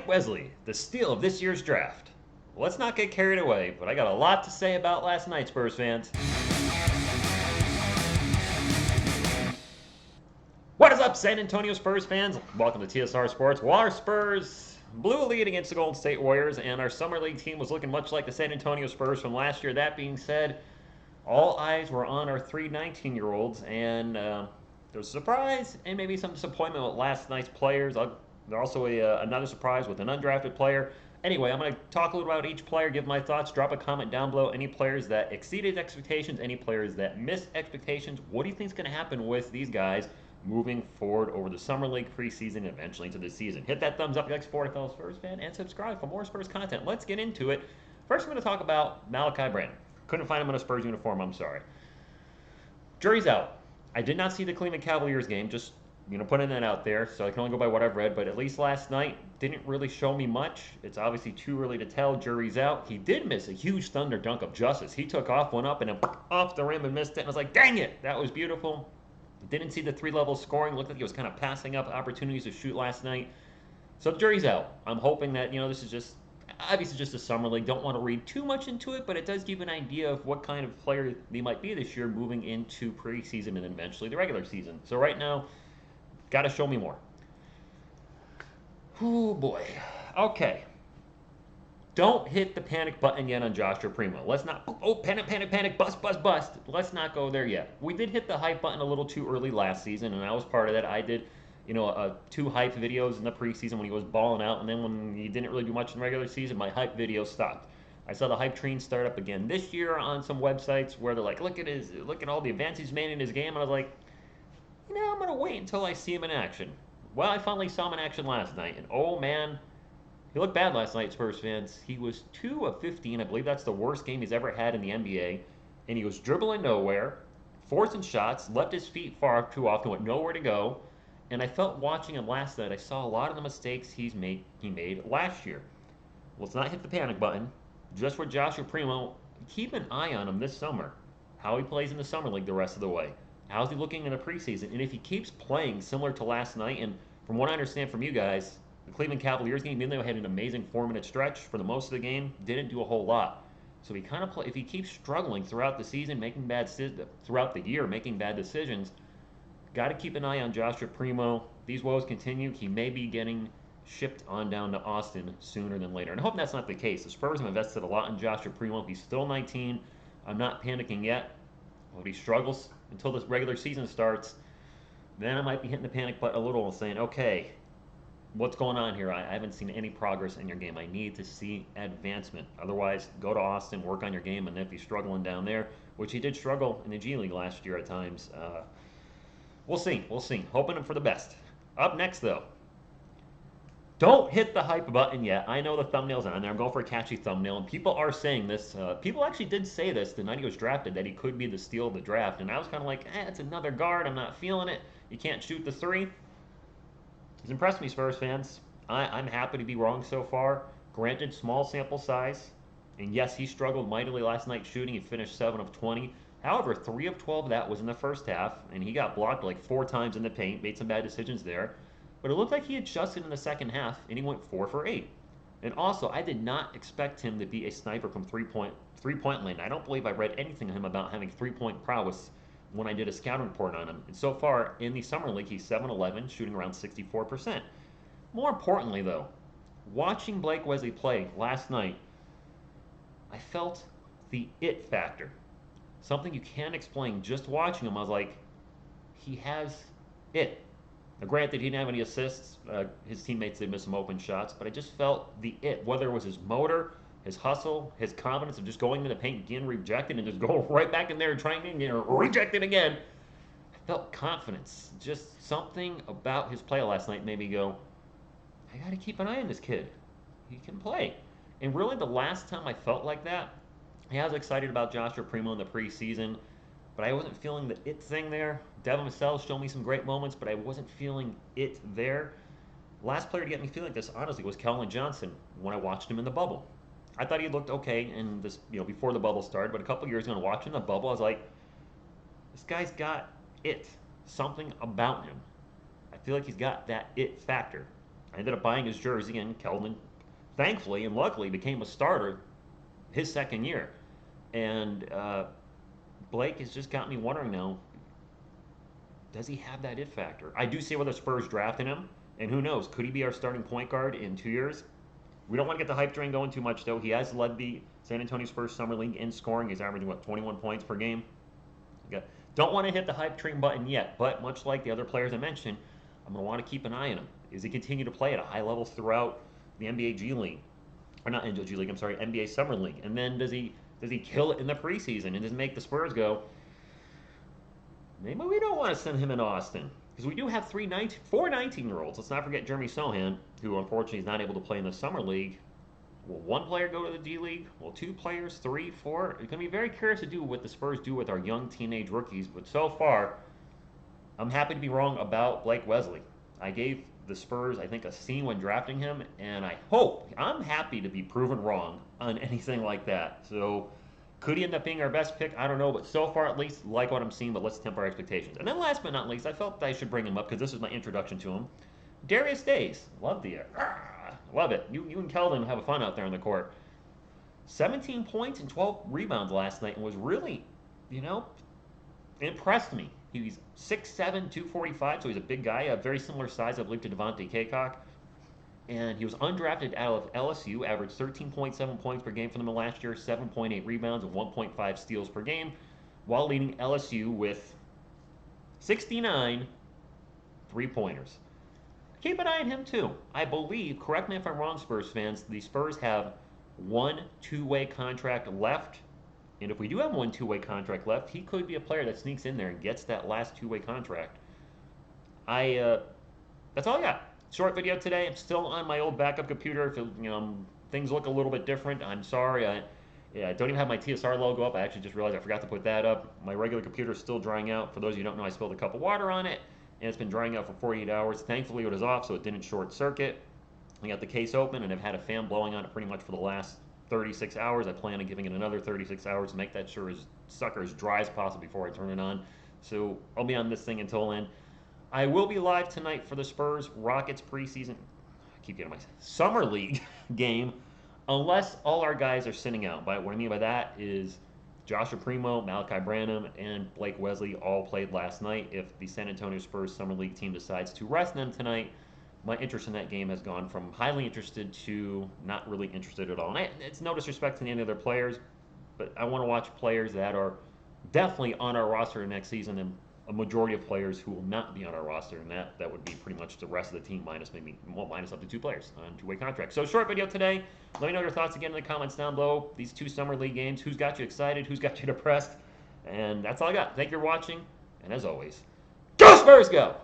Blake Wesley, the steal of this year's draft. Let's not get carried away, but I got a lot to say about last night, Spurs fans. What is up, San Antonio Spurs fans? Welcome to TSR Sports. Well, our Spurs blew a lead against the Golden State Warriors, and our Summer League team was looking much like the San Antonio Spurs from last year. That being said, all eyes were on our three 19-year-olds, and there was a surprise and maybe some disappointment with last night's players. There's also another surprise with an undrafted player. Anyway, I'm going to talk a little about each player, give my thoughts, drop a comment down below. Any players that exceeded expectations, any players that missed expectations. What do you think is going to happen with these guys moving forward over the Summer League preseason and eventually into the season? Hit that thumbs up if you like support a fellow Spurs fan, and subscribe for more Spurs content. Let's get into it. First, I'm going to talk about Malaki Branham. Couldn't find him in a Spurs uniform, I'm sorry. Jury's out. I did not see the Cleveland Cavaliers game, just putting that out there, so I can only go by what I've read, but at least last night didn't really show me much. It's obviously too early to tell. Jury's out. He did miss a huge thunder dunk of justice. He took off, went up, and then off the rim and missed it, and I was like, dang it, that was beautiful. Didn't see the three-level scoring. Looked like he was kind of passing up opportunities to shoot last night. So the jury's out. I'm hoping that, this is just, obviously just a summer league. Don't want to read too much into it, but it does give an idea of what kind of player they might be this year moving into preseason and eventually the regular season. So right now, got to show me more. Oh, boy. Okay. Don't hit the panic button yet on Joshua Primo. Let's not, panic, bust. Let's not go there yet. We did hit the hype button a little too early last season, and I was part of that. I did, two hype videos in the preseason when he was balling out, and then when he didn't really do much in the regular season, my hype video stopped. I saw the hype train start up again this year on some websites where they're like, look at all the advances he's made in his game, and I was like, I'm going to wait until I see him in action. Well, I finally saw him in action last night, and oh man, he looked bad last night, Spurs fans. He was 2 of 15. I believe that's the worst game he's ever had in the NBA. And he was dribbling nowhere, forcing shots, left his feet far too often, went nowhere to go. And I felt watching him last night, I saw a lot of the mistakes he made last year. Let's not hit the panic button. Just with Joshua Primo, keep an eye on him this summer. How he plays in the Summer League the rest of the way. How's he looking in the preseason? And if he keeps playing similar to last night, and from what I understand from you guys, the Cleveland Cavaliers game, even though he had an amazing 4-minute stretch for the most of the game, didn't do a whole lot. So if he keeps struggling throughout the season, throughout the year, making bad decisions, got to keep an eye on Joshua Primo. These woes continue. He may be getting shipped on down to Austin sooner than later. And I hope that's not the case. The Spurs have invested a lot in Joshua Primo. He's still 19. I'm not panicking yet. But if he struggles until this regular season starts, then I might be hitting the panic button a little and saying, okay, what's going on here? I haven't seen any progress in your game. I need to see advancement. Otherwise, go to Austin, work on your game, and if he's struggling down there, which he did struggle in the G League last year at times, we'll see. Hoping for the best. Up next, though, don't hit the hype button yet. I know the thumbnail's on there. I'm going for a catchy thumbnail, and people are saying this. People actually did say this the night he was drafted, that he could be the steal of the draft, and I was kind of like, it's another guard. I'm not feeling it. You can't shoot the three. He's impressed me, Spurs fans. I'm happy to be wrong so far. Granted, small sample size. And yes, he struggled mightily last night shooting. He finished 7 of 20. However, 3 of 12 of that was in the first half. And he got blocked like 4 times in the paint. Made some bad decisions there. But it looked like he adjusted in the second half. And he went 4 for 8. And also, I did not expect him to be a sniper from three-point lane. I don't believe I read anything of him about having three-point prowess when I did a scouting report on him. And so far, in the Summer League, he's 7-11, shooting around 64%. More importantly, though, watching Blake Wesley play last night, I felt the it factor. Something you can't explain. Just watching him, I was like, he has it. Now, granted, he didn't have any assists. His teammates did miss some open shots, but I just felt the it, whether it was his motor, his hustle, his confidence of just going into the paint, getting rejected, and just going right back in there and trying to get rejected again. I felt confidence. Just something about his play last night made me go, I got to keep an eye on this kid. He can play. And really the last time I felt like that, I was excited about Joshua Primo in the preseason, but I wasn't feeling the it thing there. Devin Vassell showed me some great moments, but I wasn't feeling it there. Last player to get me feeling like this, honestly, was Keldon Johnson when I watched him in the bubble. I thought he looked okay in this, before the bubble started, but a couple years ago, watching the bubble, I was like, this guy's got it. Something about him. I feel like he's got that it factor. I ended up buying his jersey, and Keldon, thankfully and luckily, became a starter his second year. And Blake has just got me wondering now, does he have that it factor? I do see whether Spurs drafting him, and who knows, could he be our starting point guard in 2 years? We don't want to get the hype train going too much, though. He has led the San Antonio Spurs Summer League in scoring. He's averaging, 21 points per game? Okay. Don't want to hit the hype train button yet, but much like the other players I mentioned, I'm going to want to keep an eye on him. Does he continue to play at a high level throughout the NBA G League? Or not NBA G League, I'm sorry, NBA Summer League. And then does he kill it in the preseason and does make the Spurs go, maybe we don't want to send him in Austin? Because we do have four 19-year-olds. Let's not forget Jeremy Sohan, who unfortunately is not able to play in the Summer League. Will one player go to the G League? Will two players, three, four? It's going to be very curious to do what the Spurs do with our young teenage rookies. But so far, I'm happy to be wrong about Blake Wesley. I gave the Spurs, I think, a C when drafting him, and I'm happy to be proven wrong on anything like that. So could he end up being our best pick? I don't know, but so far at least, like what I'm seeing, but let's temper our expectations. And then last but not least, I felt I should bring him up because this is my introduction to him. Darius Days. Love the love it. You and Keldon have fun out there on the court. 17 points and 12 rebounds last night and was really, impressed me. He's 6'7", 245, so he's a big guy, a very similar size, I believe, to Devontae Cacok. And he was undrafted out of LSU, averaged 13.7 points per game for them last year, 7.8 rebounds, and 1.5 steals per game, while leading LSU with 69 three-pointers. Keep an eye on him, too. I believe, correct me if I'm wrong, Spurs fans, the Spurs have one two-way contract left. And if we do have one two-way contract left, he could be a player that sneaks in there and gets that last two-way contract. That's all I got. Short video today. I'm still on my old backup computer. If things look a little bit different, I'm sorry. I don't even have my TSR logo up. I actually just realized I forgot to put that up. My regular computer is still drying out. For those of you who don't know, I spilled a cup of water on it, and it's been drying out for 48 hours. Thankfully, it was off, so it didn't short circuit. I got the case open, and I've had a fan blowing on it pretty much for the last 36 hours. I plan on giving it another 36 hours to make that sure as sucker as dry as possible before I turn it on. So I'll be on this thing until then. I will be live tonight for the Spurs Rockets preseason. I keep getting my Summer League game, unless all our guys are sitting out. But what I mean by that is Joshua Primo, Malaki Branham, and Blake Wesley all played last night. If the San Antonio Spurs Summer League team decides to rest them tonight, my interest in that game has gone from highly interested to not really interested at all. And it's no disrespect to any other players, but I want to watch players that are definitely on our roster next season and a majority of players who will not be on our roster, and that would be pretty much the rest of the team minus up to two players on two-way contracts. So short video today. Let me know your thoughts again in the comments down below. These two Summer League games, who's got you excited, who's got you depressed, and that's all I got. Thank you for watching, and as always, go Spurs, go!